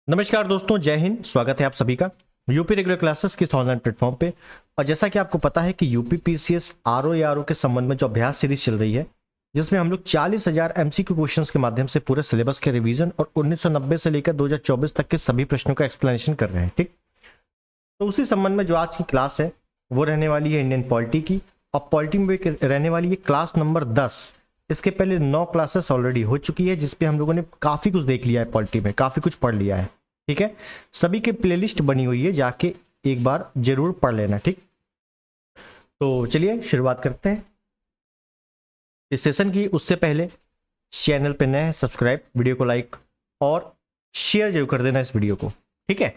नमस्कार दोस्तों, जय हिंद। स्वागत है आप सभी का यूपी रेगुलर क्लासेस के इस ऑनलाइन प्लेटफॉर्म पे। और जैसा कि आपको पता है कि यूपी पीसीएस आरओ या आरओ के संबंध में जो अभ्यास सीरीज चल रही है, जिसमें हम लोग 40,000 एमसीक्यू क्वेश्चंस के माध्यम से पूरे सिलेबस के रिवीजन और 1990 से लेकर 2024 तक के सभी प्रश्नों का एक्सप्लेनेशन कर रहे हैं। ठीक, तो उसी संबंध में जो आज की क्लास है वो रहने वाली है इंडियन पॉलिटी की। और पॉलिटी में रहने वाली है क्लास नंबर 10। इसके पहले 9 क्लासेस ऑलरेडी हो चुकी है, जिसपे हम लोगों ने काफी कुछ देख लिया है, पॉलिटी में काफी कुछ पढ़ लिया है। ठीक है, सभी की प्लेलिस्ट बनी हुई है, जाके एक बार जरूर पढ़ लेना। ठीक, तो चलिए शुरुआत करते हैं इस सेशन की। उससे पहले चैनल पे नए हैं, सब्सक्राइब, वीडियो को लाइक और शेयर जरूर कर देना इस वीडियो को। ठीक है,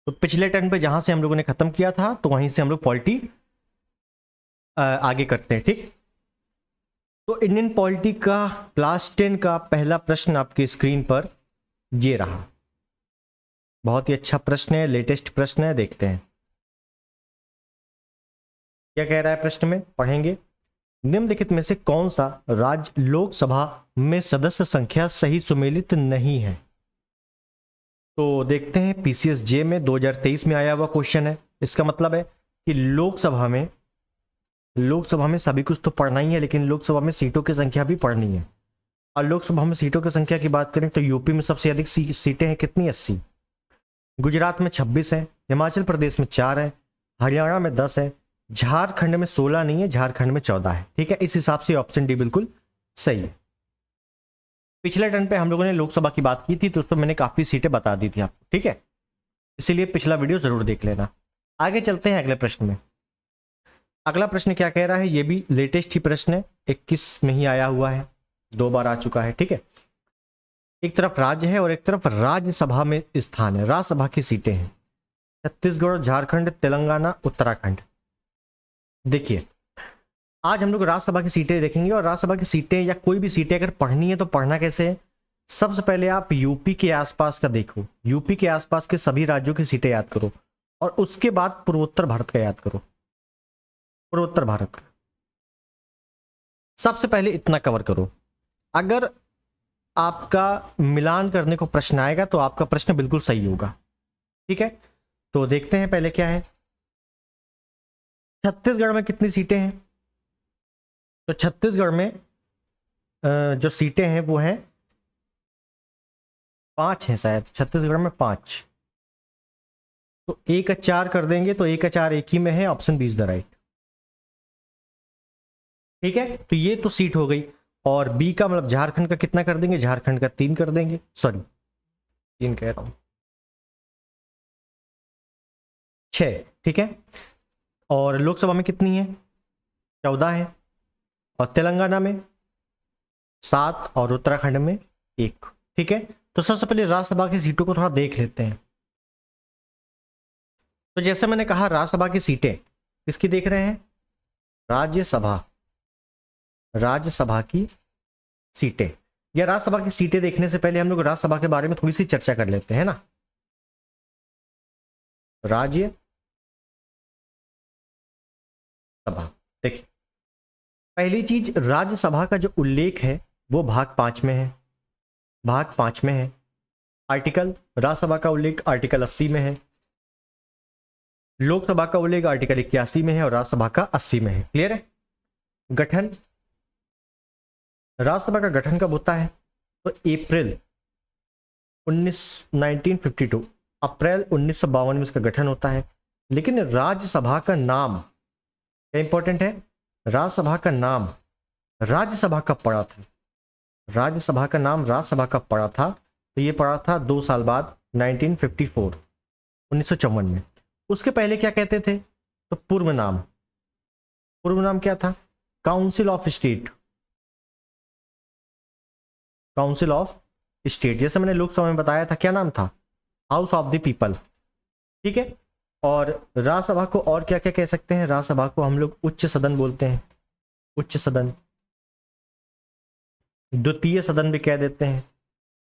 तो पिछले टर्न पे जहां से हम लोगों ने खत्म किया था, तो वहीं से हम लोग पॉलिटी आगे करते हैं। ठीक, तो इंडियन पॉलिटी का क्लास 10 का पहला प्रश्न आपके स्क्रीन पर ये रहा। बहुत ही अच्छा प्रश्न है, लेटेस्ट प्रश्न है, देखते हैं क्या कह रहा है। प्रश्न में पढ़ेंगे, निम्नलिखित में से कौन सा राज्य लोकसभा में सदस्य संख्या सही सुमेलित नहीं है। तो देखते हैं, पीसीएस जे में 2023 में आया हुआ क्वेश्चन है। इसका मतलब है कि लोकसभा में सभी कुछ तो पढ़ना ही है, लेकिन लोकसभा में सीटों की संख्या भी पढ़नी है। और लोकसभा में सीटों की संख्या की बात करें तो यूपी में सबसे अधिक सीटें हैं, कितनी? 80। गुजरात में 26 है, हिमाचल प्रदेश में 4 है, हरियाणा में 10 है, झारखंड में 16 नहीं है, झारखंड में 14 है। ठीक है, इस हिसाब से ऑप्शन डी बिल्कुल सही है। पिछले टर्न पे हम लोगों ने लोकसभा की बात की थी, तो उस पर मैंने काफी सीटें बता दी थी आपको। ठीक है, इसीलिए पिछला वीडियो जरूर देख लेना। आगे चलते हैं अगले प्रश्न में। अगला प्रश्न क्या कह रहा है, ये भी लेटेस्ट ही प्रश्न है, 21 में ही आया हुआ है, 2 बार आ चुका है। ठीक है, एक तरफ राज्य है और एक तरफ राज्यसभा में स्थान है, राज्यसभा की सीटें हैं, छत्तीसगढ़, झारखंड, तेलंगाना, उत्तराखंड। देखिए, आज हम लोग राज्यसभा की सीटें देखेंगे, और राज्यसभा की सीटें या कोई भी सीटें अगर पढ़नी है तो पढ़ना कैसे है। सबसे पहले आप यूपी के आसपास का देखो, यूपी के आसपास के सभी राज्यों की सीटें याद करो, और उसके बाद पूर्वोत्तर भारत का याद करो। पूर्वोत्तर भारत का सबसे पहले इतना कवर करो। अगर आपका मिलान करने को प्रश्न आएगा तो आपका प्रश्न बिल्कुल सही होगा। ठीक है, तो देखते हैं पहले क्या है। छत्तीसगढ़ में कितनी सीटें हैं? तो छत्तीसगढ़ में जो सीटें हैं वो हैं 5 हैं शायद, छत्तीसगढ़ में 5। तो 1 का 4 कर देंगे तो 1 का 4 एक ही में है, option B is the right. ठीक है, तो ये तो सीट हो गई। और बी का मतलब झारखंड का कितना कर देंगे? झारखंड का 3 कर देंगे, सॉरी 3 कह रहा हूं, 6। ठीक है, और लोकसभा में कितनी है? 14 है, और तेलंगाना में 7, और उत्तराखंड में 1। ठीक है, तो सबसे पहले राज्यसभा की सीटों को थोड़ा देख लेते हैं। तो जैसे मैंने कहा, राज्यसभा की सीटें किसकी देख रहे हैं? राज्यसभा, राज्यसभा की सीटें। या राज्यसभा की सीटें देखने से पहले हम लोग राज्यसभा के बारे में थोड़ी सी चर्चा कर लेते हैं ना। राज्यसभा, देखिए, पहली चीज, राज्यसभा का जो उल्लेख है वो भाग 5 में है, भाग 5 में है। आर्टिकल, राज्यसभा का उल्लेख आर्टिकल 80 में है, लोकसभा का उल्लेख आर्टिकल 81 में है, और राज्यसभा का 80 में है। क्लियर है? गठन, राज्यसभा का गठन कब होता है? तो अप्रैल 1952, अप्रैल 1952 में इसका गठन होता है। लेकिन राज्यसभा का नाम क्या इंपॉर्टेंट है? राज्यसभा का नाम राज्यसभा कब पड़ा था? राज्यसभा का नाम राज्यसभा कब पड़ा था? तो ये पड़ा था 2 साल बाद, 1954, 1954 में। उसके पहले क्या कहते थे? तो पूर्व नाम, पूर्व नाम क्या था? Council of state, council of state. जैसे मैंने लोकसभा में बताया था, क्या नाम था? House of the people. ठीक है, और राज्यसभा को और क्या क्या कह सकते हैं? राज्यसभा को हम लोग उच्च सदन बोलते हैं, उच्च सदन। द्वितीय सदन भी कह देते हैं,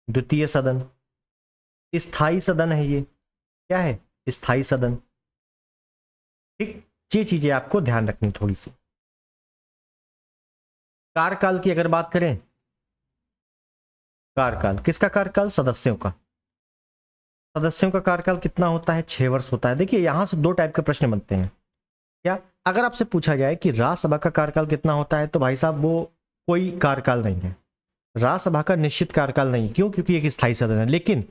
द्वितीय सदन। स्थायी सदन है ये, क्या है? स्थायी सदन। ठीक, ये चीजें आपको ध्यान रखनी थोड़ी सी। कार्यकाल की अगर बात करें कार्यकाल, किसका कार्यकाल? सदस्यों का। सदस्यों का कार्यकाल कितना होता है? 6 वर्ष होता है। देखिए यहां से दो टाइप के प्रश्न बनते हैं। क्या अगर आपसे पूछा जाए कि राज्यसभा का कार्यकाल कितना होता है, तो भाई साहब वो कोई कार्यकाल नहीं है, राज्यसभा का निश्चित कार्यकाल नहीं। क्यों? क्योंकि एक स्थायी सदन है। लेकिन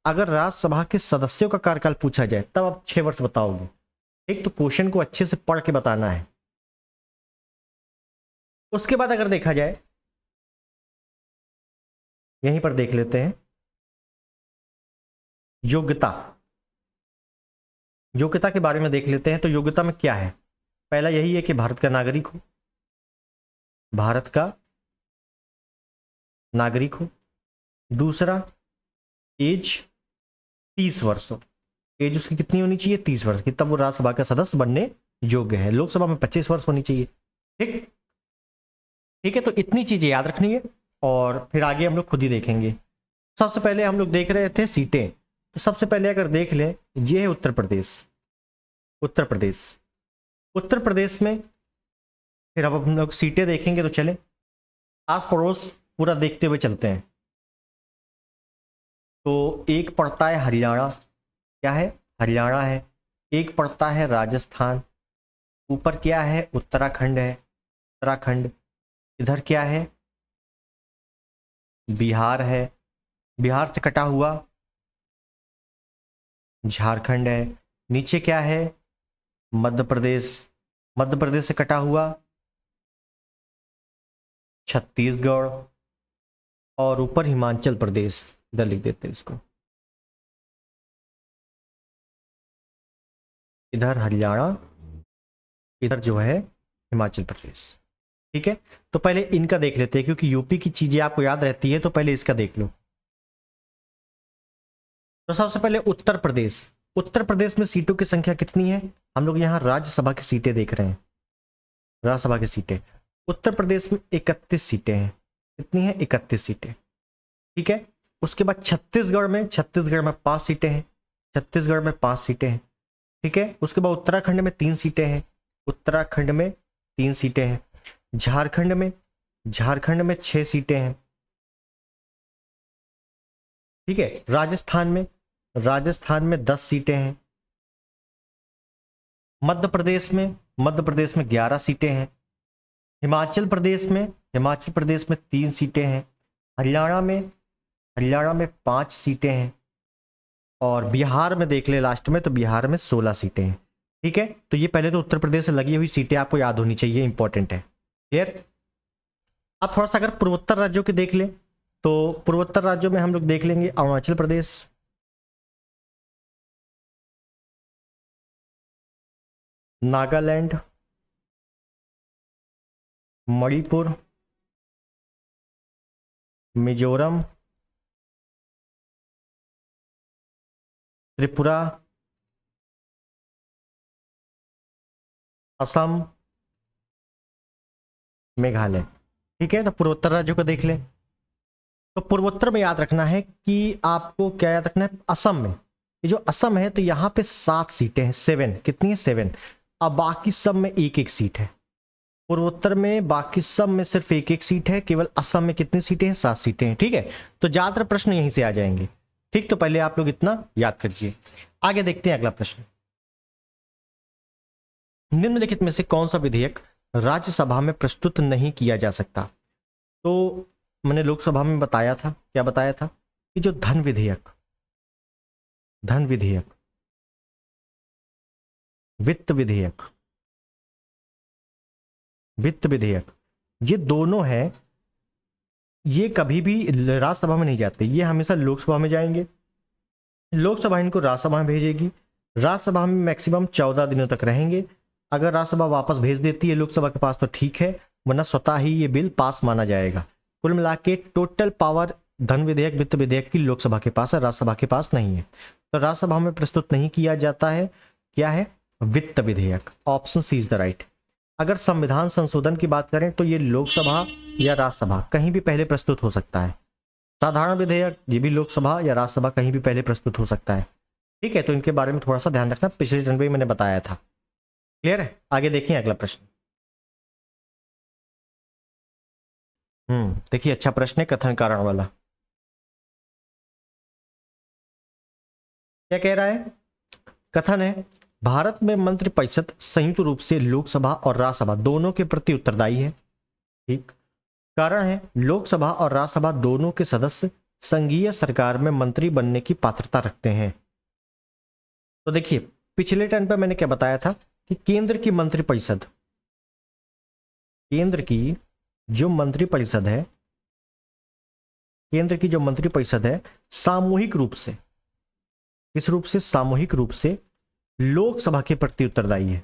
अगर राज्यसभा के सदस्यों का कार्यकाल पूछा जाए तब आप 6 वर्ष बताओगे। एक तो क्वेश्चन को अच्छे से पढ़ के बताना है। उसके बाद अगर देखा जाए, यहीं पर देख लेते हैं योग्यता। योग्यता के बारे में देख लेते हैं। तो योग्यता में क्या है? पहला यही है कि भारत का नागरिक हो, भारत का नागरिक हो। दूसरा, एज 30 वर्ष हो। एज उसकी कितनी होनी चाहिए? 30 वर्ष की, तब वो राज्यसभा का सदस्य बनने योग्य है। लोकसभा में 25 वर्ष होनी चाहिए। ठीक ठीक है, तो इतनी चीजें याद रखनी है और फिर आगे हम लोग खुद ही देखेंगे। सबसे पहले हम लोग देख रहे थे सीटें। तो सबसे पहले अगर देख लें, ये है उत्तर प्रदेश। उत्तर प्रदेश, उत्तर प्रदेश में फिर अब हम लोग सीटें देखेंगे। तो चलें आस पड़ोस पूरा देखते हुए चलते हैं। तो एक पड़ता है हरियाणा, क्या है? हरियाणा है। एक पड़ता है राजस्थान, ऊपर क्या है? उत्तराखंड है, उत्तराखंड। इधर क्या है? बिहार है। बिहार से कटा हुआ झारखंड है। नीचे क्या है? मध्य प्रदेश। मध्य प्रदेश से कटा हुआ छत्तीसगढ़। और ऊपर हिमाचल प्रदेश, इधर लिख देते हैं इसको। इधर हरियाणा, इधर जो है हिमाचल प्रदेश। ठीक है, तो पहले इनका देख लेते हैं, क्योंकि यूपी की चीजें आपको याद रहती है, तो पहले इसका देख लो। तो सबसे पहले उत्तर प्रदेश। उत्तर प्रदेश में सीटों की संख्या कितनी है? हम लोग यहाँ राज्यसभा की सीटें देख रहे हैं। राज्यसभा की सीटें उत्तर प्रदेश में 31 सीटें हैं। कितनी है? 31 सीटें। ठीक है, उसके बाद छत्तीसगढ़ में 5 सीटें हैं। छत्तीसगढ़ में 5 सीटें हैं। ठीक है, उसके बाद उत्तराखंड में 3 सीटें हैं। उत्तराखंड में 3 सीटें हैं। झारखंड में 6 सीटें हैं। ठीक है, राजस्थान में 10 सीटें हैं। मध्य प्रदेश में 11 सीटें हैं। हिमाचल प्रदेश में 3 सीटें हैं। हरियाणा में 5 सीटें हैं। और बिहार में देख ले लास्ट में, तो बिहार में 16 सीटें हैं। ठीक है, तो ये पहले तो उत्तर प्रदेश से लगी हुई सीटें आपको याद होनी चाहिए, इंपॉर्टेंट है। क्लियर? अब थोड़ा सा अगर पूर्वोत्तर राज्यों के देख लें, तो पूर्वोत्तर राज्यों में हम लोग देख लेंगे अरुणाचल प्रदेश, नागालैंड, मणिपुर, मिजोरम, त्रिपुरा, असम, मेघालय। ठीक है, तो पूर्वोत्तर राज्यों को देख लें। तो पूर्वोत्तर में याद रखना है कि आपको क्या याद रखना है? असम में, ये जो असम है, तो यहाँ पे 7 सीटें हैं। 7 कितनी है? 7। अब बाकी सब में एक एक सीट है। पूर्वोत्तर में बाकी सब में सिर्फ एक एक सीट है। केवल असम में कितनी सीटें हैं? 7 सीटें हैं। ठीक है, तो ज्यादातर प्रश्न यहीं से आ जाएंगे। ठीक, तो पहले आप लोग इतना याद करिए। आगे देखते हैं अगला प्रश्न। निम्नलिखित में से कौन सा विधेयक राज्यसभा में प्रस्तुत नहीं किया जा सकता? तो मैंने लोकसभा में बताया था, क्या बताया था? कि जो धन विधेयक, वित्त विधेयक, वित्त विधेयक, ये दोनों है, ये कभी भी राज्यसभा में नहीं जाते। ये हमेशा लोकसभा में जाएंगे। लोकसभा इनको राज्यसभा में भेजेगी। राज्यसभा में मैक्सिमम 14 दिनों तक रहेंगे। अगर राज्यसभा वापस भेज देती है लोकसभा के पास तो ठीक है, वरना स्वतः ही ये बिल पास माना जाएगा। कुल मिला के टोटल पावर धन विधेयक, वित्त विधेयक की लोकसभा के पास है, राज्यसभा के पास नहीं है। तो राज्यसभा में प्रस्तुत नहीं किया जाता है। क्या है? वित्त विधेयक। Option C is the right. अगर संविधान संशोधन की बात करें तो ये लोकसभा या राज्यसभा कहीं भी पहले प्रस्तुत हो सकता है। साधारण विधेयक ये भी लोकसभा या राज्यसभा कहीं भी पहले प्रस्तुत हो सकता है। ठीक है, तो इनके बारे में थोड़ा सा ध्यान रखना, पिछले जन्म में मैंने बताया था। क्लियर है? आगे देखिए अगला प्रश्न। देखिए अच्छा प्रश्न है, कथन कारण वाला। क्या कह रहा है? कथन है भारत में मंत्रिपरिषद संयुक्त रूप से लोकसभा और राज्यसभा दोनों के प्रति उत्तरदायी है। ठीक। कारण है लोकसभा और राज्यसभा दोनों के सदस्य संघीय सरकार में मंत्री बनने की पात्रता रखते हैं। तो देखिए पिछले टर्न पर मैंने क्या बताया था कि केंद्र की मंत्रिपरिषद, केंद्र की जो मंत्रिपरिषद है, केंद्र की जो मंत्रिपरिषद है सामूहिक रूप से, किस रूप से? सामूहिक रूप से लोकसभा के प्रति उत्तरदायी है,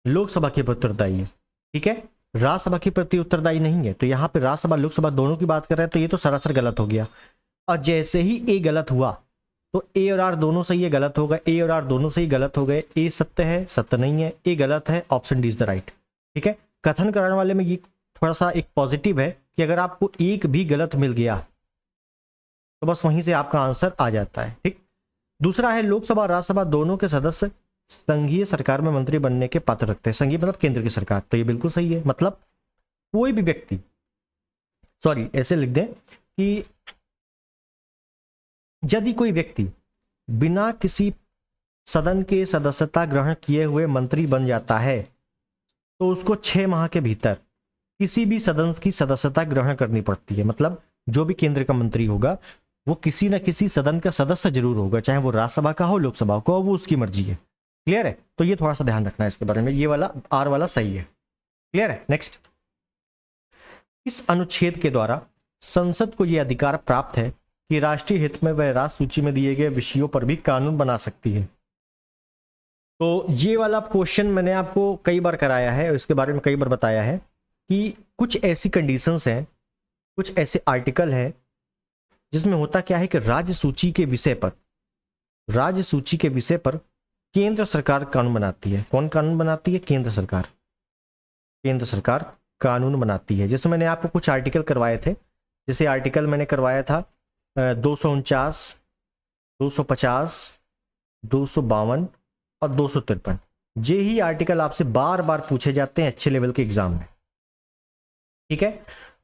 लोकसभा के प्रति उत्तरदायी है। ठीक है, राज्यसभा के प्रति उत्तरदायी नहीं है। तो यहां पे राज्यसभा लोकसभा दोनों की बात कर रहे हैं, तो ये तो सरासर गलत हो गया। और जैसे ही ए गलत हुआ तो ए और आर दोनों सही है, गलत होगा। ए और आर दोनों सही, गलत हो गए। ए सत्य है, सत्य नहीं है। ए गलत है, option D is the right. ठीक है, कथन कराने वाले में ये थोड़ा सा एक पॉजिटिव है कि अगर आपको एक भी गलत मिल गया तो बस वहीं से आपका आंसर आ जाता है। ठीक। दूसरा है लोकसभा और राज्यसभा दोनों के सदस्य संघीय सरकार में मंत्री बनने के पात्र रखते हैं। संघीय मतलब केंद्र की सरकार, तो ये बिल्कुल सही है। मतलब कोई भी व्यक्ति, सॉरी ऐसे लिख दें कि यदि कोई व्यक्ति बिना किसी सदन के सदस्यता ग्रहण किए हुए मंत्री बन जाता है तो उसको 6 माह के भीतर किसी भी सदन की सदस्यता ग्रहण करनी पड़ती है। मतलब जो भी केंद्र का मंत्री होगा वो किसी न किसी सदन का सदस्य जरूर होगा, चाहे वो राज्यसभा का हो, लोकसभा का हो, वो उसकी मर्जी है। क्लियर है? तो ये थोड़ा सा ध्यान रखना है इसके बारे में। ये वाला आर वाला सही है। क्लियर है? नेक्स्ट, इस अनुच्छेद के द्वारा संसद को यह अधिकार प्राप्त है कि राष्ट्रीय हित में वह राज्य सूची में दिए गए विषयों पर भी कानून बना सकती है। तो ये वाला क्वेश्चन मैंने आपको कई बार कराया है और इसके बारे में कई बार बताया है कि कुछ ऐसी कंडीशंस हैं, कुछ ऐसे आर्टिकल हैं जिसमें होता क्या है कि राज्य सूची के विषय पर, राज्य सूची के विषय पर केंद्र सरकार कानून बनाती है। कौन कानून बनाती है? केंद्र सरकार। केंद्र सरकार कानून बनाती है। जैसे मैंने आपको कुछ आर्टिकल करवाए थे, जैसे आर्टिकल मैंने करवाया था 249, 250, 252 और 253। ये ही आर्टिकल आपसे बार बार पूछे जाते हैं अच्छे लेवल के एग्जाम में। ठीक है,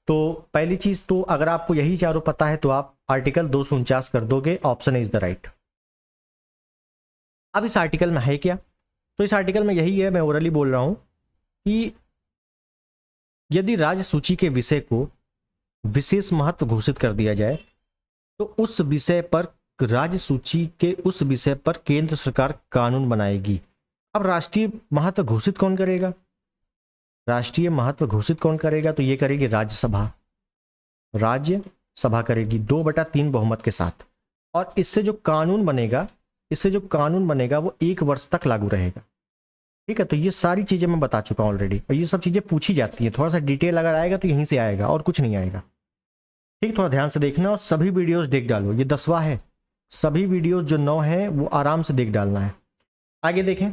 तो पहली चीज तो अगर आपको यही चारों पता है तो आप आर्टिकल 249 कर दोगे, ऑप्शन इज द राइट। अब इस आर्टिकल में है क्या? तो इस आर्टिकल में यही है, मैं ओरली बोल रहा हूं कि यदि राज्य सूची के विषय को विशेष महत्व घोषित कर दिया जाए तो उस विषय पर, राज्य सूची के उस विषय पर केंद्र सरकार कानून बनाएगी। अब राष्ट्रीय महत्व घोषित कौन करेगा? राष्ट्रीय महत्व घोषित कौन करेगा? तो ये करेगी राज्यसभा। राज्यसभा करेगी 2/3 बहुमत के साथ। और इससे जो कानून बनेगा, इससे जो कानून बनेगा वो 1 वर्ष तक लागू रहेगा। ठीक है, तो ये सारी चीजें मैं बता चुका हूं ऑलरेडी और ये सब चीजें पूछी जाती है। थोड़ा सा डिटेल अगर आएगा तो यहीं से आएगा और कुछ नहीं आएगा। ठीक, थोड़ा ध्यान से देखना और सभी वीडियोस देख डालो। ये 10वां है, सभी वीडियोस जो 9 है वो आराम से देख डालना है। आगे देखें,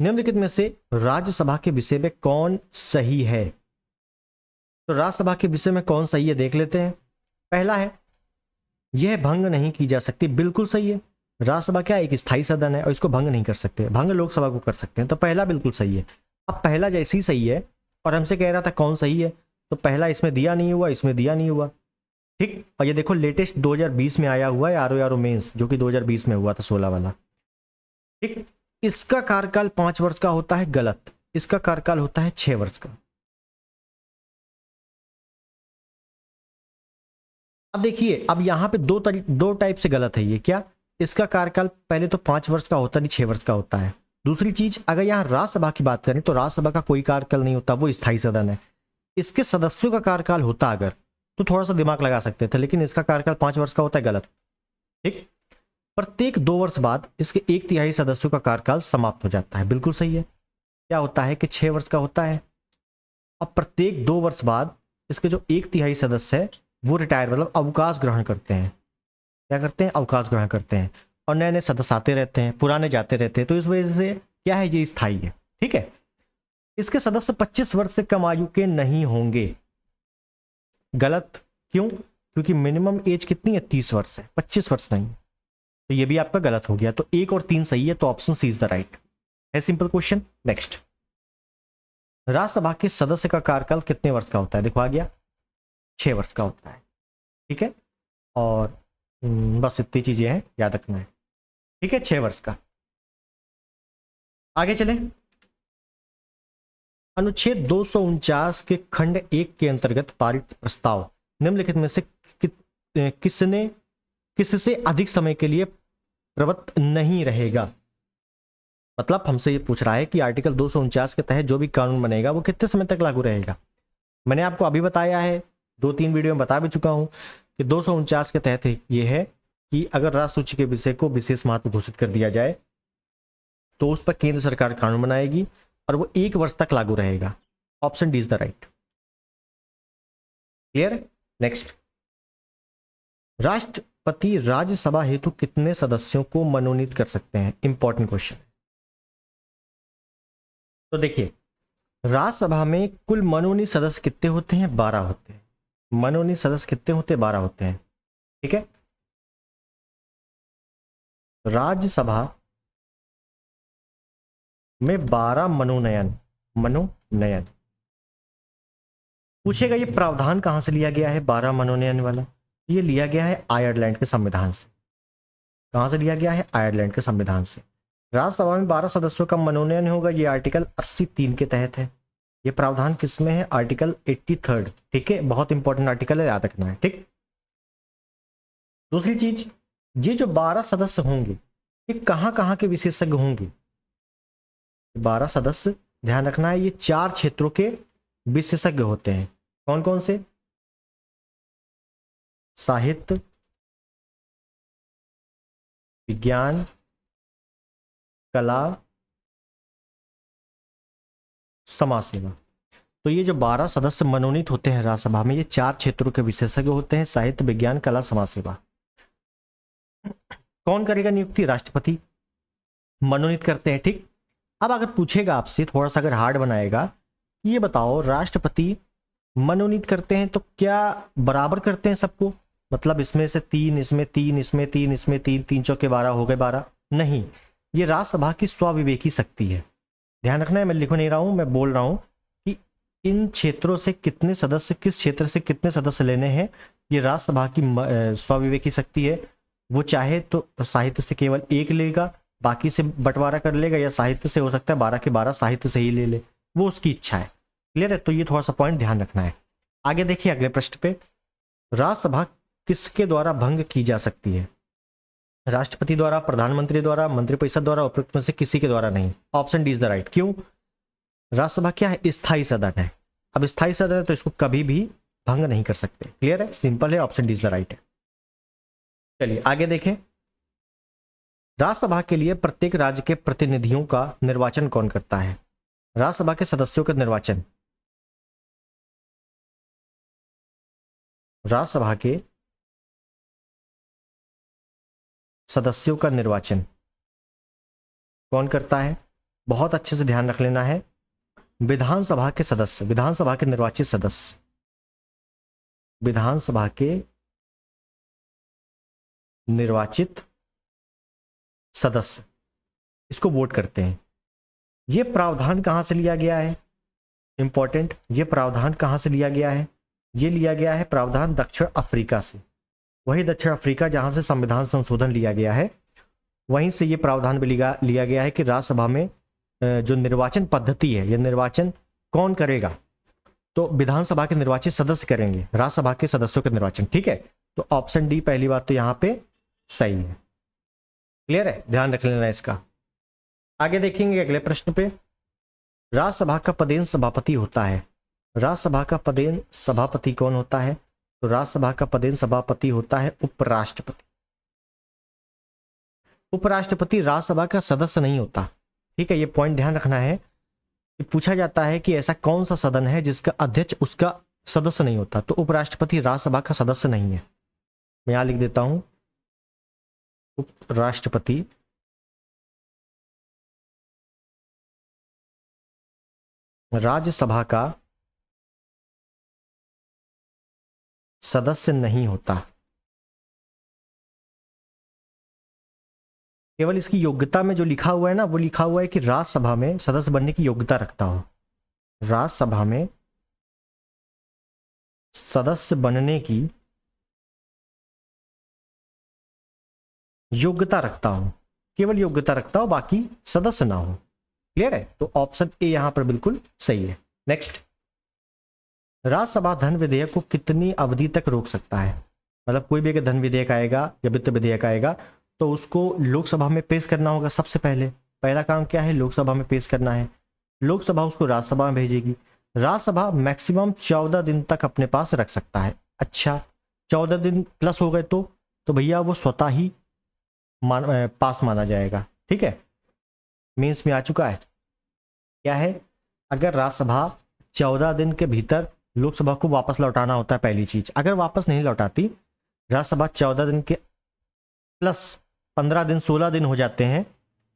निम्नलिखित में से राज्यसभा के विषय में कौन सही है? तो राज्यसभा के विषय में कौन सही है देख लेते हैं। पहला है यह भंग नहीं की जा सकती। बिल्कुल सही है। राज्यसभा क्या एक स्थायी सदन है और इसको भंग नहीं कर सकते, भंग लोकसभा को कर सकते हैं। तो पहला बिल्कुल सही है। अब पहला जैसे ही सही है और हमसे कह रहा था कौन सही है, तो पहला इसमें दिया नहीं हुआ, इसमें दिया नहीं हुआ। ठीक, और ये देखो लेटेस्ट 2020 में आया हुआ है आरओ मेंस, जो कि 2020 में हुआ था 16 वाला। ठीक, इसका कार्यकाल 5 वर्ष का होता है, गलत। इसका कार्यकाल होता है 6 वर्ष का। अब देखिए, अब यहां पे दो टाइप से गलत है ये। क्या? इसका कार्यकाल पहले तो 5 वर्ष का होता नहीं, 6 वर्ष का होता है। दूसरी चीज, अगर यहाँ राज्यसभा की बात करें तो राज्यसभा का कोई कार्यकाल नहीं होता, वो स्थायी सदन है। इसके सदस्यों का कार्यकाल होता अगर तो थोड़ा सा दिमाग लगा सकते थे, लेकिन इसका कार्यकाल 5 वर्ष का होता है, गलत। ठीक, प्रत्येक 2 वर्ष बाद इसके 1/3 सदस्यों का कार्यकाल समाप्त हो जाता है। बिल्कुल सही है। क्या होता है कि 6 वर्ष का होता है। अब प्रत्येक 2 वर्ष बाद इसके जो 1/3 सदस्य है वो रिटायर, मतलब अवकाश ग्रहण करते हैं। क्या करते हैं? अवकाश ग्रहण करते हैं। और नए नए सदस्य आते रहते हैं, पुराने जाते रहते हैं। तो इस वजह से क्या है, ये स्थायी है। ठीक है, इसके सदस्य 25 वर्ष से कम आयु के नहीं होंगे। गलत। क्यों? क्योंकि मिनिमम एज कितनी है? 30 वर्ष है, 25 वर्ष नहीं। तो ये भी आपका गलत हो गया। तो 1 और 3 सही है, तो option C is the right है। Simple question. नेक्स्ट, राज्यसभा के सदस्य का कार्यकाल कितने वर्ष का होता है? देखो आ गया, 6 वर्ष का होता है। ठीक है, और बस इतनी चीजें हैं, याद रखना है। ठीक है, 6 वर्ष का। आगे चले। अनुच्छेद 249 के खंड 1 के अंतर्गत पारित प्रस्ताव निम्नलिखित में से किसने किससे अधिक समय के लिए प्रवृत्त नहीं रहेगा। मतलब हमसे ये पूछ रहा है कि आर्टिकल 249 के तहत जो भी कानून बनेगा वो कितने समय तक लागू रहेगा। मैंने आपको अभी बताया है, 2-3 वीडियो में बता भी चुका हूं कि 249 के तहत ये है कि अगर राष्ट्र सूची के विषय को विशेष महत्व घोषित कर दिया जाए तो उस पर केंद्र सरकार कानून बनाएगी और वो 1 वर्ष तक लागू रहेगा। Option D is the right. Clear. Next, राष्ट्रपति राज्यसभा हेतु कितने सदस्यों को मनोनीत कर सकते हैं। Important question. तो देखिए, राज्यसभा में कुल मनोनीत सदस्य कितने होते हैं? 12 होते हैं। मनोनीत सदस्य कितने होते हैं? 12 होते हैं। ठीक है, राज्यसभा में 12 मनोनयन पूछेगा। ये प्रावधान कहां से लिया गया है 12 मनोनयन वाला? ये लिया गया है आयरलैंड के संविधान से। कहां से लिया गया है? आयरलैंड के संविधान से। राज्यसभा में 12 सदस्यों का मनोनयन होगा, ये आर्टिकल 83 के तहत है। ये प्रावधान किसमें है? आर्टिकल 83। ठीक है, बहुत इंपॉर्टेंट आर्टिकल है, याद रखना है। ठीक। दूसरी चीज, ये जो 12 सदस्य होंगे ये कहां कहां के विशेषज्ञ होंगे? 12 सदस्य ध्यान रखना है, ये 4 क्षेत्रों के विशेषज्ञ होते हैं। कौन कौन से? साहित्य, विज्ञान, कला, समाज सेवा। तो ये जो 12 सदस्य मनोनीत होते हैं राज्यसभा में, ये 4 क्षेत्रों के विशेषज्ञ होते हैं, साहित्य, विज्ञान, कला, समाज सेवा। कौन करेगा नियुक्ति? राष्ट्रपति मनोनीत करते हैं। ठीक। अब अगर पूछेगा आपसे, थोड़ा सा अगर हार्ड बनाएगा, ये बताओ राष्ट्रपति मनोनीत करते हैं तो क्या बराबर करते हैं सबको? मतलब इसमें से 3, इसमें 3, इसमें 3, इसमें 3, 3 चौके 12 हो गए 12? नहीं, ये राज्यसभा की स्वविवेकी शक्ति है। ध्यान रखना है, मैं लिख नहीं रहा हूं, मैं बोल रहा हूं कि इन क्षेत्रों से कितने सदस्य, किस क्षेत्र से कितने सदस्य लेने हैं, ये राज्यसभा की स्वविवेकी शक्ति है। वो चाहे तो साहित्य से केवल 1 लेगा, बाकी से बंटवारा कर लेगा, या साहित्य से हो सकता है 12 के 12 साहित्य से ही ले ले, वो उसकी इच्छा है। क्लियर है? तो ये थोड़ा सा पॉइंट ध्यान रखना है। आगे देखिए अगले प्रश्न पे, राज्यसभा किसके द्वारा भंग की जा सकती है? राष्ट्रपति द्वारा, प्रधानमंत्री द्वारा, मंत्रिपरिषद द्वारा, उपयुक्त में से किसी के द्वारा नहीं। Option D is the right. क्यों? राज्यसभा क्या है? स्थायी सदन है। अब स्थायी सदन है तो इसको कभी भी भंग नहीं कर सकते। क्लियर है? सिंपल है, option D is the right है। चलिए आगे देखें। राज्यसभा के लिए प्रत्येक राज्य के प्रतिनिधियों का निर्वाचन कौन करता है? राज्यसभा के सदस्यों का निर्वाचन, राज्यसभा के सदस्यों का निर्वाचन कौन करता है? बहुत अच्छे से ध्यान रख लेना है। विधानसभा के सदस्य, विधानसभा के निर्वाचित सदस्य, विधानसभा के निर्वाचित सदस्य इसको वोट करते हैं। यह प्रावधान कहां से लिया गया है? इंपॉर्टेंट, यह प्रावधान कहां से लिया गया है? यह लिया गया है प्रावधान दक्षिण अफ्रीका से। वही दक्षिण अफ्रीका जहां से संविधान संशोधन लिया गया है, वहीं से यह प्रावधान भी लिया गया है कि राज्यसभा में जो निर्वाचन पद्धति है, यह निर्वाचन कौन करेगा? तो विधानसभा के निर्वाचित सदस्य करेंगे राज्यसभा के सदस्यों के निर्वाचन। ठीक है, तो ऑप्शन डी पहली बात तो यहां पे सही है। क्लियर है? ध्यान रख लेना इसका। आगे देखेंगे अगले प्रश्न पे, राज्यसभा का पदेन सभापति होता है। राज्यसभा का पदेन सभापति कौन होता है? तो राज्यसभा का पदेन सभापति होता है उपराष्ट्रपति। उपराष्ट्रपति राज्यसभा का सदस्य नहीं होता। ठीक है, ये पॉइंट ध्यान रखना है कि पूछा जाता है कि ऐसा कौन सा सदन है जिसका अध्यक्ष उसका सदस्य नहीं होता, तो उपराष्ट्रपति राज्यसभा का सदस्य नहीं है। मैं यहां लिख देता हूं, उपराष्ट्रपति राज्यसभा का सदस्य नहीं होता। केवल इसकी योग्यता में जो लिखा हुआ है ना, वो लिखा हुआ है कि राज्यसभा में सदस्य बनने की योग्यता रखता हो। राज्यसभा में सदस्य बनने की योग्यता रखता हो, केवल योग्यता रखता हो, बाकी सदस्य ना हो। क्लियर है? तो ऑप्शन ए यहां पर बिल्कुल सही है। नेक्स्ट, राज्यसभा धन विधेयक को कितनी अवधि तक रोक सकता है? मतलब कोई भी अगर धन विधेयक आएगा या वित्त विधेयक आएगा तो उसको लोकसभा में पेश करना होगा। सबसे पहला काम क्या है? लोकसभा में पेश करना है। लोकसभा उसको राज्यसभा में भेजेगी। राज्यसभा मैक्सिमम 14 दिन तक अपने पास रख सकता है। अच्छा, 14 दिन प्लस हो गए तो भैया वो स्वतः ही पास माना जाएगा। ठीक है, मीन्स में आ चुका है। क्या है? अगर राज्यसभा 14 दिन के भीतर लोकसभा को वापस लौटाना होता है। पहली चीज, अगर वापस नहीं लौटाती राज्यसभा 14 दिन के प्लस 15 दिन 16 दिन हो जाते हैं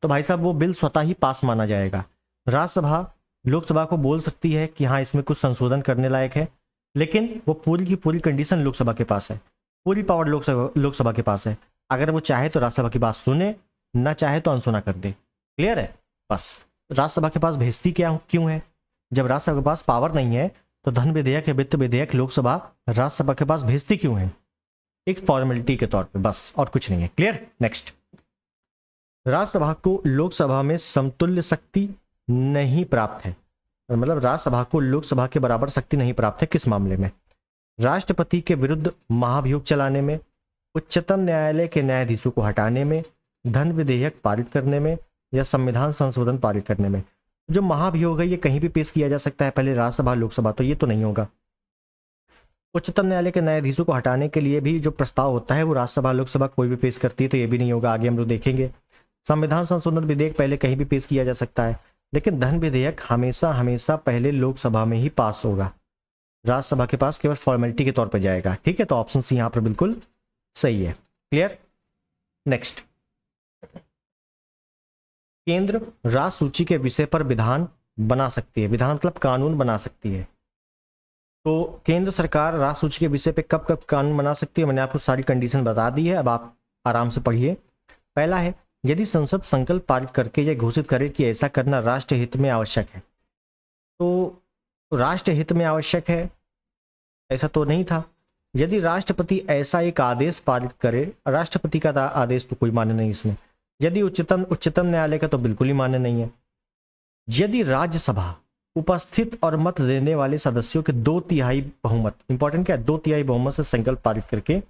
तो भाई साहब वो बिल स्वतः ही पास माना जाएगा। राज्यसभा लोकसभा को बोल सकती है कि हाँ इसमें कुछ संशोधन करने लायक है, लेकिन वो पूरी की पूरी कंडीशन लोकसभा के पास है, पूरी पावर लोकसभा के पास है। अगर वो चाहे तो राज्यसभा की बात सुने, ना चाहे तो अनसुना कर दे। क्लियर है? बस राज्यसभा के पास भेजती क्यों है? जब राज्यसभा के पास पावर नहीं है तो धन विधेयक या वित्त विधेयक लोकसभा राज्यसभा के पास भेजती क्यों है? एक फॉर्मेलिटी के तौर पे, बस, और कुछ नहीं है। क्लियर? नेक्स्ट, राज्यसभा को लोकसभा में समतुल्य शक्ति नहीं प्राप्त है। मतलब राज्यसभा को लोकसभा के बराबर शक्ति नहीं प्राप्त है। किस मामले में? राष्ट्रपति के विरुद्ध महाभियोग चलाने में, उच्चतम न्यायालय के न्यायाधीशों को हटाने में, धन विधेयक पारित करने में, या संविधान संशोधन पारित करने में। जो महाभियोग है ये कहीं भी पेश किया जा सकता है, पहले राज्यसभा लोकसभा, तो ये तो नहीं होगा। उच्चतम न्यायालय के न्यायाधीशों को हटाने के लिए भी जो प्रस्ताव होता है वो राज्यसभा लोकसभा कोई भी पेश करती है, तो ये भी नहीं होगा। आगे हम लोग देखेंगे। संविधान संशोधन विधेयक पहले कहीं भी पेश किया जा सकता है, लेकिन धन विधेयक हमेशा हमेशा पहले लोकसभा में ही पास होगा। राज्यसभा के पास केवल फॉर्मेलिटी के तौर पर जाएगा। ठीक है, तो ऑप्शन सी यहां पर बिल्कुल सही है। क्लियर? नेक्स्ट, केंद्र राज्य सूची के विषय पर विधान बना सकती है। विधान मतलब कानून बना सकती है। तो केंद्र सरकार राज्य सूची के विषय पे कब कब कानून बना सकती है? मैंने आपको सारी कंडीशन बता दी है, अब आप आराम से पढ़िए। पहला है, यदि संसद संकल्प पारित करके यह घोषित करे कि ऐसा करना राष्ट्र हित में आवश्यक है। तो राष्ट्र हित में आवश्यक है ऐसा तो नहीं था। यदि राष्ट्रपति ऐसा एक आदेश पारित करे, राष्ट्रपति का आदेश तो कोई मान्य नहीं इसमें। यदि उच्चतम न्यायालय का तो बिल्कुल ही मान्य नहीं है। यदि राज्यसभा उपस्थित और मत देने वाले सदस्यों के 2/3 बहुमत, इंपॉर्टेंट क्या है, 2/3 बहुमत से संकल्प पारित करके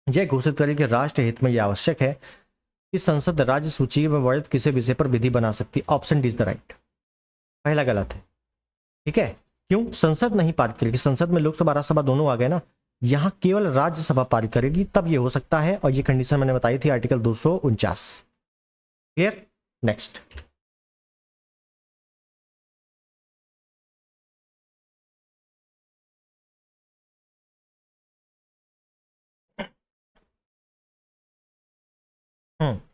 यह घोषित करे कि राष्ट्र हित में यह आवश्यक है कि संसद राज्य सूची में वर्णित किसी विषय पर विधि बना सकती। Option D is the right. पहला गलत है। ठीक है, क्यों? संसद नहीं पारित करेगी। संसद में लोकसभा राज्यसभा दोनों आ गए ना, यहां केवल राज्यसभा पारित करेगी, तब ये हो सकता है। और ये कंडीशन मैंने बताई थी आर्टिकल 249। क्लियर? नेक्स्ट,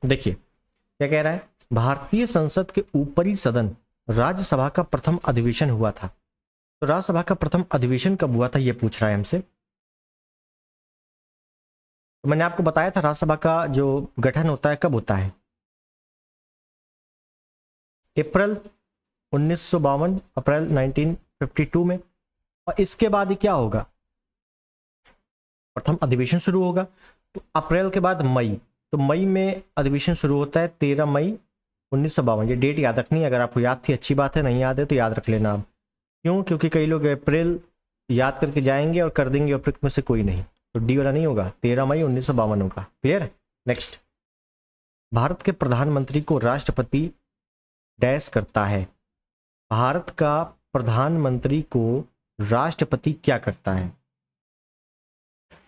देखिए क्या कह रहा है। भारतीय संसद के ऊपरी सदन राज्यसभा का प्रथम अधिवेशन हुआ था। तो राज्यसभा का प्रथम अधिवेशन कब हुआ था ये पूछ रहा है हमसे। तो मैंने आपको बताया था राज्यसभा का जो गठन होता है कब होता है? अप्रैल 1952, अप्रैल 1952 में। और इसके बाद क्या होगा? प्रथम अधिवेशन शुरू होगा। तो अप्रैल के बाद मई, तो मई में अधिवेशन शुरू होता है 13 मई 1952। ये डेट याद रखनी है, अगर आपको याद थी अच्छी बात है, नहीं याद है तो याद रख लेना आप। क्यों? क्योंकि कई लोग अप्रैल याद करके जाएंगे और कर देंगे, उपयुक्त में से कोई नहीं। तो डी वाला नहीं होगा, 13 मई 1952 होगा। क्लियर है? नेक्स्ट, भारत के प्रधानमंत्री को राष्ट्रपति डैश करता है। भारत का प्रधानमंत्री को राष्ट्रपति क्या करता है?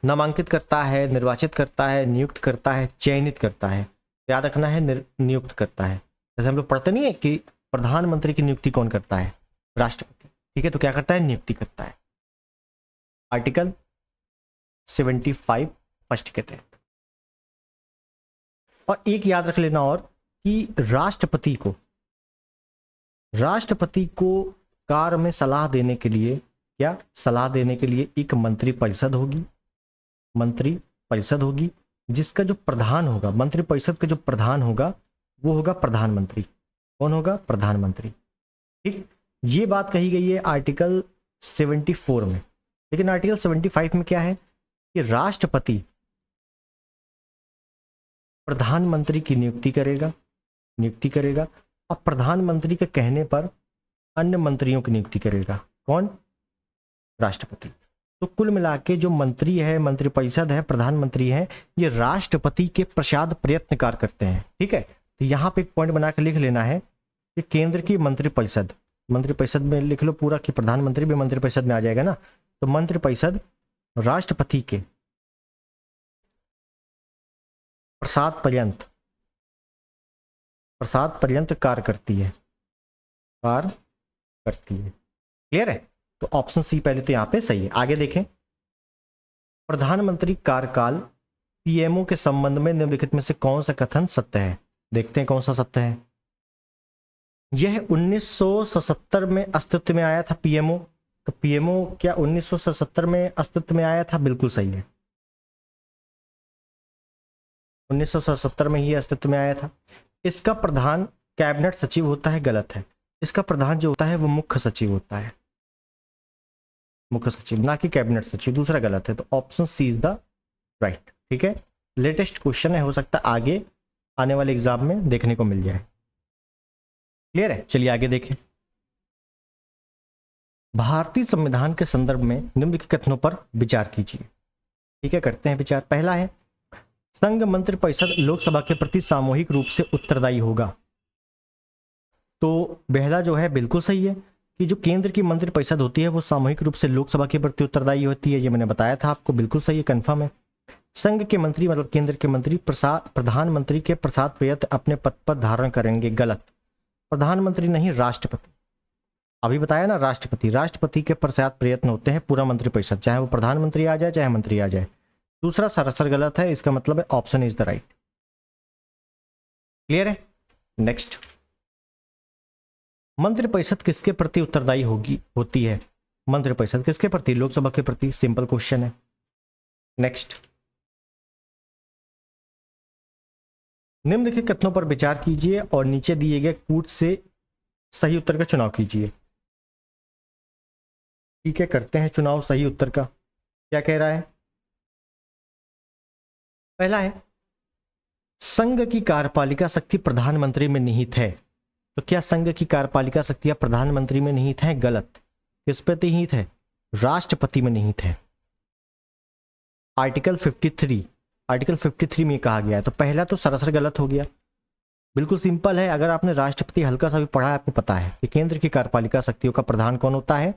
नामांकित करता है, निर्वाचित करता है, नियुक्त करता है, चयनित करता है। याद रखना है नियुक्त करता है। जैसे हम लोग पढ़ते नहीं है कि प्रधानमंत्री की नियुक्ति कौन करता है? राष्ट्रपति। ठीक है, तो क्या करता है? नियुक्ति करता है। आर्टिकल 75 फर्स्ट के तहत। और एक याद रख लेना और कि राष्ट्रपति को कार्य में सलाह देने के लिए क्या? सलाह देने के लिए एक मंत्री परिषद होगी जिसका जो प्रधान होगा, मंत्री परिषद का जो प्रधान होगा वो होगा प्रधानमंत्री। कौन होगा? प्रधानमंत्री। ठीक, ये बात कही गई है आर्टिकल 74 में। लेकिन आर्टिकल 75 में क्या है कि राष्ट्रपति प्रधानमंत्री की नियुक्ति करेगा और प्रधानमंत्री के कहने पर अन्य मंत्रियों की नियुक्ति करेगा। कौन? राष्ट्रपति। तो कुल मिला के जो मंत्री है, मंत्रिपरिषद है, प्रधानमंत्री है, ये राष्ट्रपति के प्रसाद प्रयत्न कार्य करते हैं। ठीक है, तो यहाँ पे एक पॉइंट बना के लिख लेना है कि केंद्र की मंत्रिपरिषद में लिख लो पूरा कि प्रधानमंत्री भी मंत्रिपरिषद में आ जाएगा ना। तो मंत्रिपरिषद राष्ट्रपति के प्रसाद पर्यंत कार्य करती है। क्लियर है? तो ऑप्शन सी पहले तो यहां पे सही है। आगे देखें, प्रधानमंत्री कार्यकाल पीएमओ के संबंध में निम्नलिखित में से कौन सा कथन सत्य है? देखते हैं कौन सा सत्य है। यह 1977 में अस्तित्व में आया था पीएमओ। तो पीएमओ क्या 1977 में अस्तित्व में आया था? बिल्कुल सही है, 1977 में ही अस्तित्व में आया था। इसका प्रधान कैबिनेट सचिव होता है। गलत है, इसका प्रधान जो होता है वो मुख्य सचिव होता है, मुख्य सचिव, ना कि कैबिनेट सचिव। दूसरा गलत है, तो option C is the right. ठीक है, लेटेस्ट क्वेश्चन है, हो सकता है आगे आने वाले एग्जाम में देखने को मिल जाए। क्लियर है? चलिए आगे देखें। भारतीय संविधान के संदर्भ में निम्नलिखित कथनों पर विचार कीजिए। ठीक है, करते हैं विचार। पहला है, संघ मंत्रिपरिषद लोकसभा के प्रति सामूहिक रूप से उत्तरदायी होगा। तो पहला जो है बिल्कुल सही है कि जो केंद्र की मंत्रिपरिषद होती है वो सामूहिक रूप से लोकसभा के प्रति उत्तरदायी होती है। ये मैंने बताया था आपको, बिल्कुल सही है, कंफर्म है। संघ के मंत्री मतलब केंद्र के मंत्री प्रधानमंत्री के प्रसाद प्रयत्न अपने पद पर धारण करेंगे। गलत, प्रधानमंत्री नहीं, राष्ट्रपति। अभी बताया ना, राष्ट्रपति के प्रसाद प्रयत्न होते हैं पूरा मंत्रिपरिषद, चाहे वो प्रधानमंत्री आ जाए चाहे मंत्री आ जाए। दूसरा सरासर गलत है, इसका मतलब है option is the right. Clear है? नेक्स्ट, मंत्रिपरिषद किसके प्रति उत्तरदायी होती है? मंत्रिपरिषद किसके प्रति? लोकसभा के प्रति। सिंपल क्वेश्चन है। नेक्स्ट, निम्नलिखित कथनों पर विचार कीजिए और नीचे दिए गए कूट से सही उत्तर का चुनाव कीजिए। ठीक है, करते हैं चुनाव सही उत्तर का। क्या कह रहा है? पहला है, संघ की कार्यपालिका शक्ति प्रधानमंत्री में निहित है। तो क्या संघ की कार्यपालिका शक्तियां प्रधानमंत्री में निहित है? गलत, किस पे निहित है? राष्ट्रपति में निहित है। आर्टिकल 53 में कहा गया है। तो पहला तो सरासर गलत हो गया। बिल्कुल सिंपल है, अगर आपने राष्ट्रपति हल्का सा भी पढ़ा है आपको पता है कि केंद्र की कार्यपालिका शक्तियों का प्रधान कौन होता है?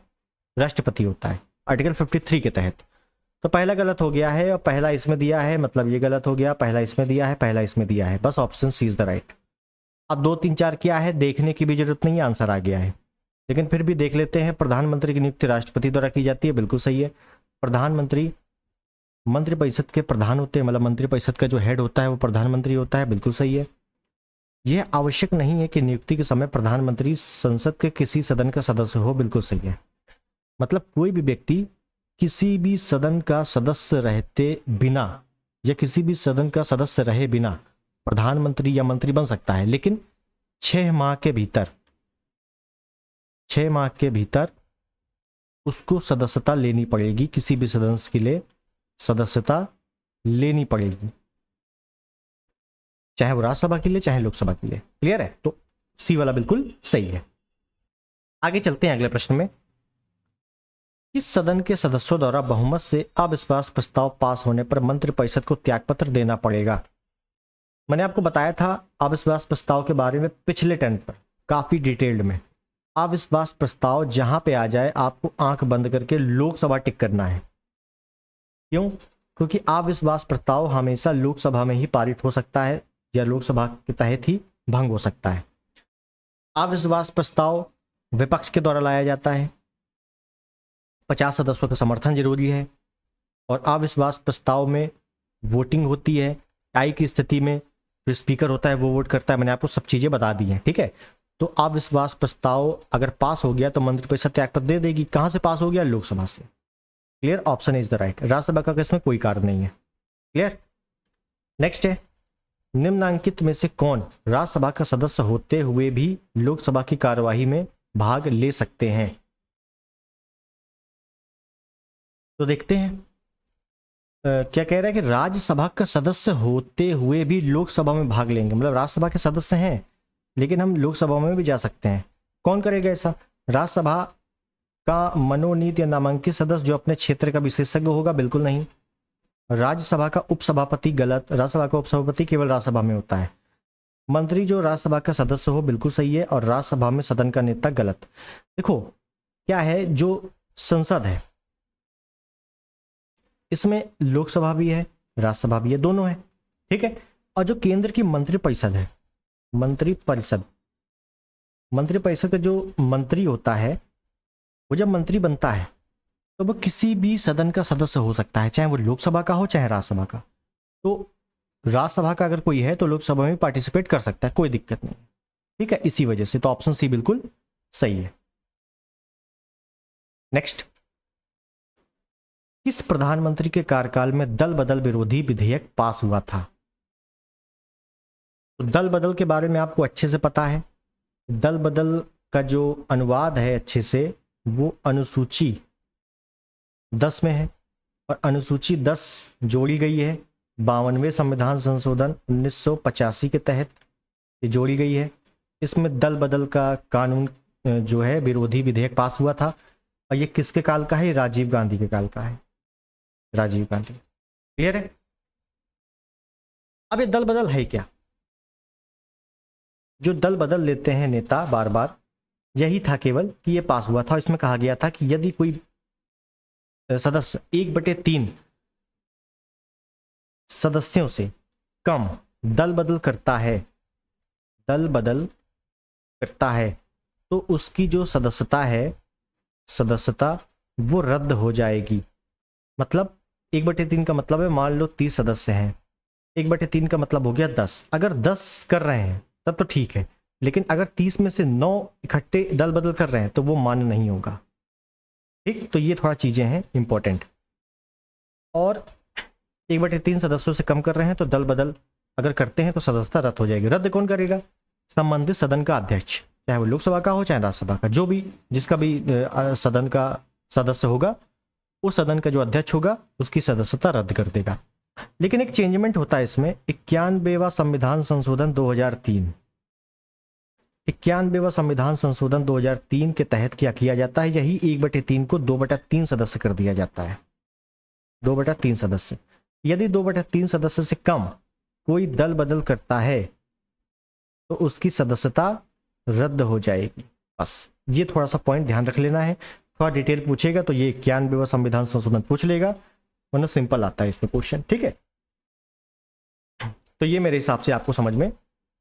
राष्ट्रपति होता है, आर्टिकल 53 के तहत। तो पहला गलत हो गया है और पहला इसमें दिया है, मतलब ये गलत हो गया। पहला इसमें दिया है, पहला इसमें दिया है, बस option C is the right. अब 2 3 4 क्या है देखने की भी जरूरत नहीं है, आंसर आ गया है। लेकिन फिर भी देख लेते हैं। प्रधानमंत्री की नियुक्ति राष्ट्रपति द्वारा की जाती है, बिल्कुल सही है। प्रधानमंत्री मंत्रिपरिषद के प्रधान होते हैं, मतलब मंत्रिपरिषद का जो हेड होता है वो प्रधानमंत्री होता है, बिल्कुल सही है। यह आवश्यक नहीं है कि नियुक्ति के समय प्रधानमंत्री संसद के किसी सदन का सदस्य हो, बिल्कुल सही है। मतलब कोई भी व्यक्ति किसी भी सदन का सदस्य रहते बिना या किसी भी सदन का सदस्य रहे बिना प्रधानमंत्री या मंत्री बन सकता है, लेकिन 6 माह के भीतर उसको सदस्यता लेनी पड़ेगी। किसी भी सदस्य के लिए सदस्यता लेनी पड़ेगी, चाहे वो राज्यसभा के लिए चाहे लोकसभा के लिए। क्लियर है? तो सी वाला बिल्कुल सही है। आगे चलते हैं अगले प्रश्न में। किस सदन के सदस्यों द्वारा बहुमत से अविश्वास प्रस्ताव पास होने पर मंत्रिपरिषद को त्यागपत्र देना पड़ेगा? मैंने आपको बताया था अविश्वास प्रस्ताव के बारे में पिछले 10 पर काफी डिटेल्ड में। अविश्वास प्रस्ताव जहां पे आ जाए आपको आंख बंद करके लोकसभा टिक करना है। क्यों? क्योंकि अविश्वास प्रस्ताव हमेशा लोकसभा में ही पारित हो सकता है या लोकसभा के तहत ही भंग हो सकता है। अविश्वास प्रस्ताव विपक्ष के द्वारा लाया जाता है, 50 सदस्यों का समर्थन जरूरी है, और अविश्वास प्रस्ताव में वोटिंग होती है। टाई की स्थिति में जो स्पीकर होता है वो वोट करता है। मैंने आपको सब चीजें बता दी हैं, ठीक है। तो अविश्वास प्रस्ताव अगर पास हो गया तो मंत्रिपरिषद त्यागपत्र दे देगी। कहां से पास हो गया? लोकसभा से। Clear? Option is the right. Rajya Sabha का इसमें कोई कारण नहीं है। क्लियर? नेक्स्ट है, निम्नांकित में से कौन राज्यसभा का सदस्य होते हुए भी लोकसभा की कार्यवाही में भाग ले सकते हैं? तो देखते हैं। क्या कह रहा है कि राज्यसभा का सदस्य होते हुए भी लोकसभा में भाग लेंगे, मतलब राज्यसभा के सदस्य हैं लेकिन हम लोकसभा में भी जा सकते हैं। कौन करेगा ऐसा? राज्यसभा का मनोनीत या नामांकित सदस्य जो अपने क्षेत्र का विशेषज्ञ होगा, बिल्कुल नहीं। राज्यसभा का उपसभापति, गलत। राज्यसभा का उपसभापति केवल राज्यसभा में होता है। मंत्री जो राज्यसभा का सदस्य हो, बिल्कुल सही है। और राज्यसभा में सदन का नेता, गलत। देखो क्या है, जो संसद है इसमें लोकसभा भी है, राज्यसभा भी है, दोनों है, ठीक है। और जो केंद्र की मंत्रिपरिषद है, मंत्रिपरिषद का जो मंत्री होता है, वो जब मंत्री बनता है तो वो किसी भी सदन का सदस्य हो सकता है, चाहे वो लोकसभा का हो चाहे राज्यसभा का। तो राज्यसभा का अगर कोई है तो लोकसभा में पार्टिसिपेट कर सकता है, कोई दिक्कत नहीं, ठीक है। इसी वजह से तो ऑप्शन सी बिल्कुल सही है। नेक्स्ट, किस प्रधानमंत्री के कार्यकाल में दल बदल विरोधी विधेयक पास हुआ था? तो दल बदल के बारे में आपको अच्छे से पता है। दल बदल का जो अनुवाद है अच्छे से, वो अनुसूची 10 में है और अनुसूची 10 जोड़ी गई है 52वें संविधान संशोधन 1985 के तहत ये जोड़ी गई है। इसमें दल बदल का कानून जो है, विरोधी विधेयक पास हुआ था। और ये किसके काल का है? राजीव गांधी के काल का है, राजीव गांधी। क्लियर है? अब ये दल बदल है क्या? जो दल बदल लेते हैं नेता बार बार, यही था केवल कि ये पास हुआ था। इसमें कहा गया था कि यदि कोई सदस्य 1/3 सदस्यों से कम दल बदल करता है तो उसकी जो सदस्यता वो रद्द हो जाएगी। मतलब 1/3 का मतलब है, मान लो 30 सदस्य हैं, 1/3 का मतलब हो गया 10। अगर 10 कर रहे हैं तब तो ठीक है, लेकिन अगर 30 में से 9 इकट्ठे दल बदल कर रहे हैं तो वो मान्य नहीं होगा, ठीक। तो ये थोड़ा चीजें हैं इंपॉर्टेंट। और 1/3 सदस्यों से कम कर रहे हैं तो दल बदल अगर करते हैं तो सदस्यता रद्द हो जाएगी। रद्द कौन करेगा? संबंधित सदन का अध्यक्ष, चाहे वो लोकसभा का हो चाहे राज्यसभा का, जो भी जिसका भी सदन का सदस्य होगा, उस सदन का जो अध्यक्ष होगा उसकी सदस्यता रद्द कर देगा। लेकिन एक चेंजमेंट होता है इसमें, 91वां संविधान संशोधन 2003। 91वां संविधान संशोधन 2003 के तहत क्या किया जाता है? यही 1/3 को 2/3 सदस्य कर दिया जाता है, 2/3 सदस्य। यदि 2/3 सदस्य से कम कोई दल बदल करता है तो उसकी सदस्यता रद्द हो जाएगी। बस ये थोड़ा सा पॉइंट ध्यान रख लेना है। थोड़ा डिटेल पूछेगा तो ये 91वां संविधान संशोधन पूछ लेगा, वरना सिंपल आता है इसमें क्वेश्चन, ठीक है। तो ये मेरे हिसाब से आपको समझ में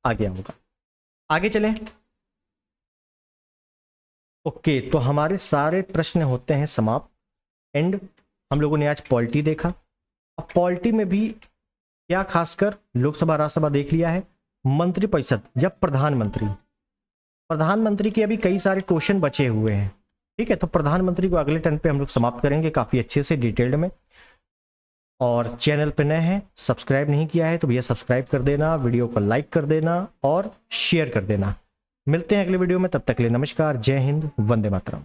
आ गया होगा। आगे चलें। ओके, तो हमारे सारे प्रश्न होते हैं समाप्त। एंड हम लोगों ने आज पॉलिटी देखा। अब पॉलिटी में भी क्या खासकर लोकसभा राज्यसभा देख लिया है, मंत्रिपरिषद या प्रधानमंत्री के अभी कई सारे क्वेश्चन बचे हुए हैं, ठीक है। तो प्रधानमंत्री को अगले टर्न पे हम लोग समाप्त करेंगे काफी अच्छे से डिटेल्ड में। और चैनल पे नए हैं, सब्सक्राइब नहीं किया है तो भैया सब्सक्राइब कर देना, वीडियो को लाइक कर देना और शेयर कर देना। मिलते हैं अगले वीडियो में, तब तक के लिए नमस्कार, जय हिंद, वंदे मातरम।